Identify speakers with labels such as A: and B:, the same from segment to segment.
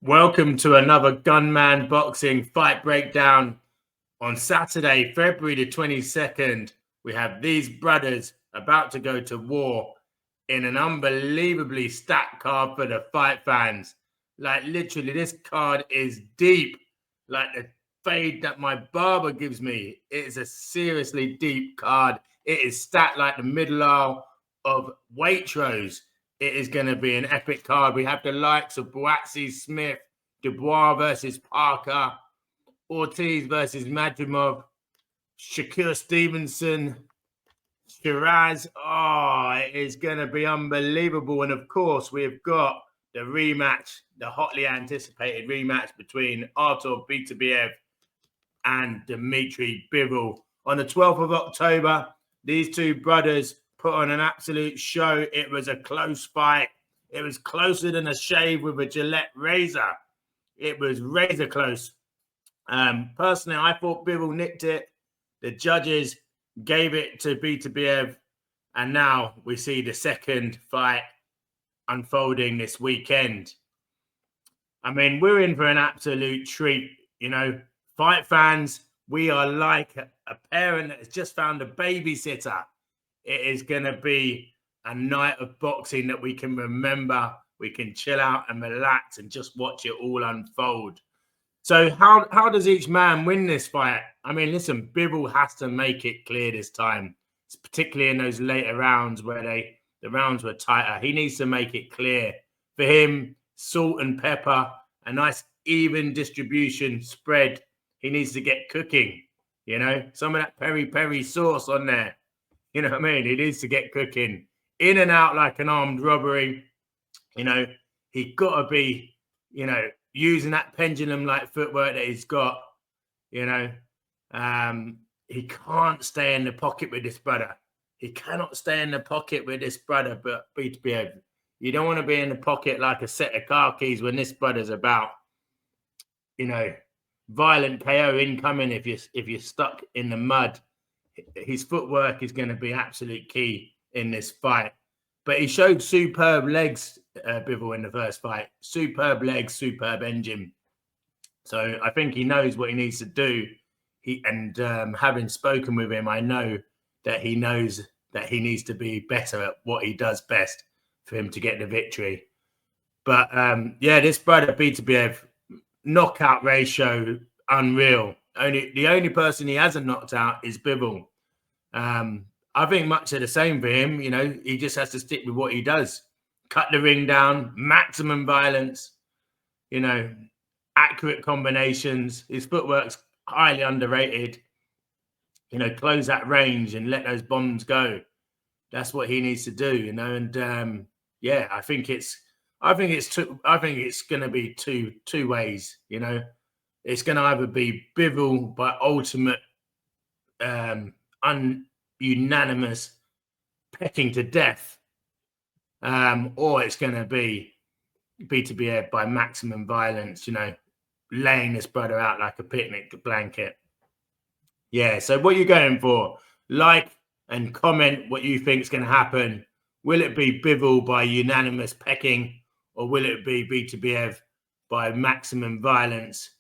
A: Welcome to another Gunman boxing fight breakdown. On Saturday, February the 22nd, we have these brothers about to go to war in an unbelievably stacked card for the fight fans. Like literally, this card is deep. Like the fade that my barber gives me, it is a seriously deep card. It is stacked like the middle aisle of Waitrose. It is going to be an epic card. We have the likes of Boatsy, Smith, Dubois versus Parker, Ortiz versus Madrimov, Shakur Stevenson, Shiraz. Oh, it is going to be unbelievable. And of course, we've got the rematch, the hotly anticipated rematch between Artur Beterbiev and Dmitry Bivol. On the 12th of October, these two brothers put on an absolute show. It was a close fight. It was closer than a shave with a Gillette razor. It was razor close. Personally, I thought Bivol nicked it. The judges gave it to Beterbiev, and now we see the second fight unfolding this weekend. I mean, we're in for an absolute treat, you know. Fight fans, we are like a parent that has just found a babysitter. It is going to be a night of boxing that we can remember. We can chill out and relax and just watch it all unfold. So how does each man win this fight? I mean, listen, Bivol has to make it clear this time, particularly in those later rounds where the rounds were tighter. He needs to make it clear. For him, salt and pepper, a nice even distribution spread. He needs to get cooking, you know, some of that peri-peri sauce on there. You know what I mean? He needs to get cooking. In and out like an armed robbery. You know, he got to be, you know, using that pendulum-like footwork that he's got. You know, he can't stay in the pocket with this brother. He cannot stay in the pocket with this brother, but Beterbiev. You don't want to be in the pocket like a set of car keys when this brother's about, you know, violent KO incoming if you're stuck in the mud. His footwork is going to be absolute key in this fight. But he showed superb legs, Bivol, in the first fight. Superb legs, superb engine. So I think he knows what he needs to do. Having spoken with him, I know that he knows that he needs to be better at what he does best for him to get the victory. But yeah, this brother Beterbiev, knockout ratio unreal. The only person he hasn't knocked out is Bivol. I think much of the same for him. You know, he just has to stick with what he does. Cut the ring down, maximum violence, you know, accurate combinations. His footwork's highly underrated. You know, close that range and let those bombs go. That's what he needs to do, you know. And yeah, I think it's going to be two ways, you know. It's going to either be Bivol by ultimate ununanimous pecking to death, or it's going to be Beterbiev by maximum violence, you know, laying this brother out like a picnic blanket. Yeah, so what are you going for? Like and comment what you think is going to happen. Will it be Bivol by unanimous pecking, or will it be Beterbiev by maximum violence?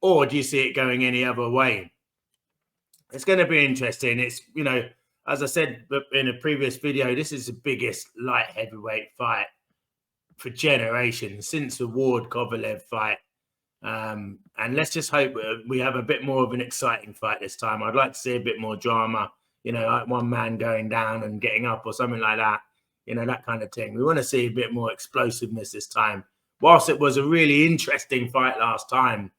A: Or do you see it going any other way? It's going to be interesting. It's, you know, as I said in a previous video, this is the biggest light heavyweight fight for generations since the Ward-Kovalev fight. And let's just hope we have a bit more of an exciting fight this time. I'd like to see a bit more drama, you know, like one man going down and getting up or something like that, you know, that kind of thing. We want to see a bit more explosiveness this time. Whilst it was a really interesting fight last time,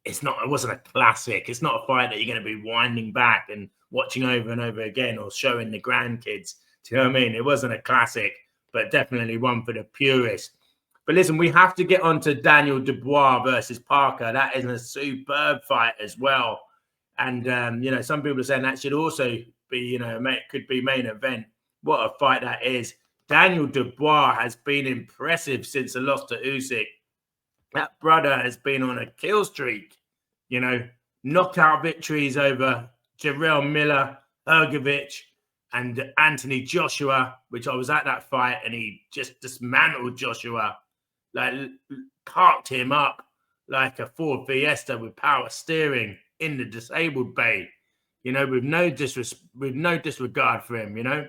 A: it wasn't a classic. It's not a fight that you're going to be winding back and watching over and over again or showing the grandkids. Do you know what I mean? It wasn't a classic, but definitely one for the purists. But listen, we have to get on to Daniel Dubois versus Parker. That is a superb fight as well. And, you know, some people are saying that should also be, you know, could be main event. What a fight that is. Daniel Dubois has been impressive since the loss to Usyk. That brother has been on a kill streak, you know, knockout victories over Jarrell Miller, Ergovic, and Anthony Joshua, which I was at that fight, and he just dismantled Joshua. like parked him up like a Ford Fiesta with power steering in the disabled bay, you know, with no disregard for him, you know.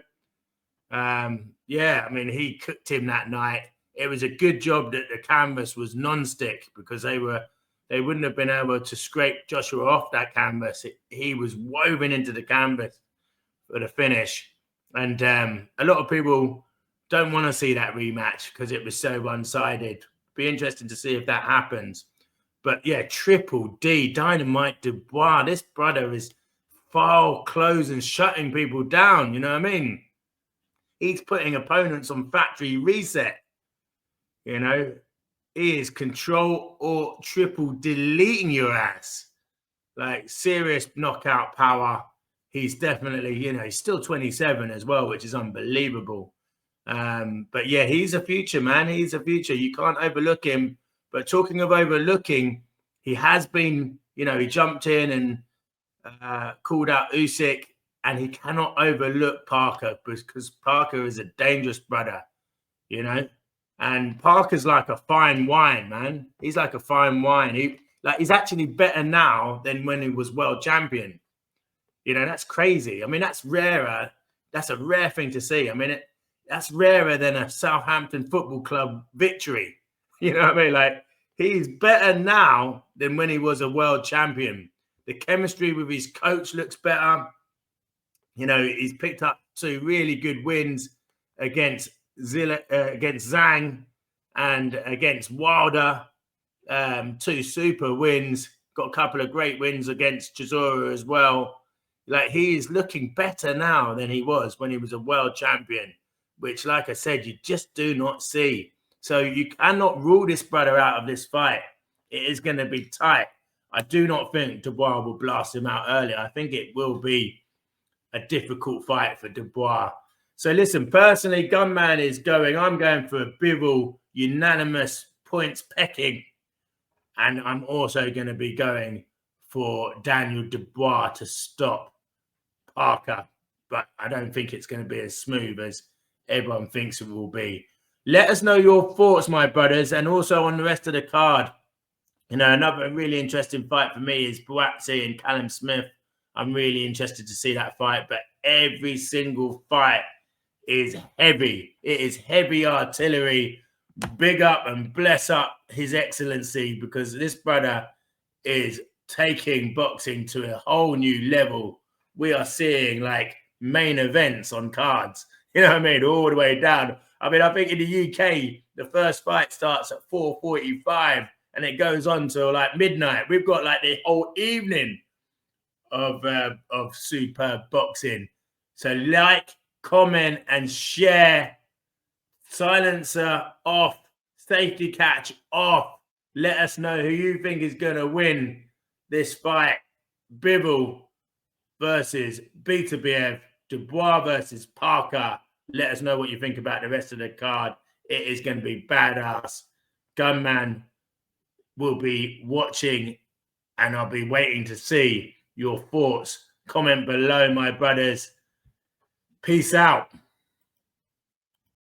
A: Yeah, I mean, he cooked him that night. It was a good job that the canvas was non-stick, because they wouldn't have been able to scrape Joshua off that canvas. He was woven into the canvas for the finish. And a lot of people don't want to see that rematch because it was so one-sided. Be interesting to see if that happens. But yeah, Triple D, Dynamite Dubois, this brother is file closing, shutting people down, you know what I mean? He's putting opponents on factory reset, you know? He is control or triple deleting your ass. Like, serious knockout power. He's definitely, you know, he's still 27 as well, which is unbelievable. But yeah, he's a future, man. He's a future. You can't overlook him. But talking of overlooking, he has been, you know, he jumped in and called out Usyk, and he cannot overlook Parker, because Parker is a dangerous brother, you know. And Parker's like a fine wine, man. He's like a fine wine. He's actually better now than when he was world champion. You know, that's crazy. I mean, that's rarer. That's a rare thing to see. I mean, that's rarer than a Southampton Football Club victory. You know what I mean? Like, he's better now than when he was a world champion. The chemistry with his coach looks better. You know, he's picked up 2 really good wins against Zhang and against Wilder. 2 super wins. Got a couple of great wins against Chisora as well. Like, he is looking better now than he was when he was a world champion, which, like I said, you just do not see. So you cannot rule this brother out of this fight. It is going to be tight. I do not think Dubois will blast him out early. I think it will be a difficult fight for Dubois. So listen, personally, Gunman is going. I'm going for a Bivol unanimous points pecking. And I'm also going to be going for Daniel Dubois to stop Parker. But I don't think it's going to be as smooth as everyone thinks it will be. Let us know your thoughts, my brothers, and also on the rest of the card. You know, another really interesting fight for me is Buatsi and Callum Smith. I'm really interested to see that fight, but every single fight is heavy. It is heavy artillery. Big up and bless up His Excellency, because this brother is taking boxing to a whole new level. We are seeing like main events on cards, you know what I mean, all the way down. I mean, I think in the UK, the first fight starts at 4:45 and it goes on till like midnight. We've got like the whole evening of superb boxing. So like, comment, and share. Silencer off. Safety catch off. Let us know who you think is going to win this fight. Bivol versus Beterbiev. Dubois versus Parker. Let us know what you think about the rest of the card. It is going to be badass. Gunman will be watching, and I'll be waiting to see your thoughts. Comment below, my brothers. Peace out.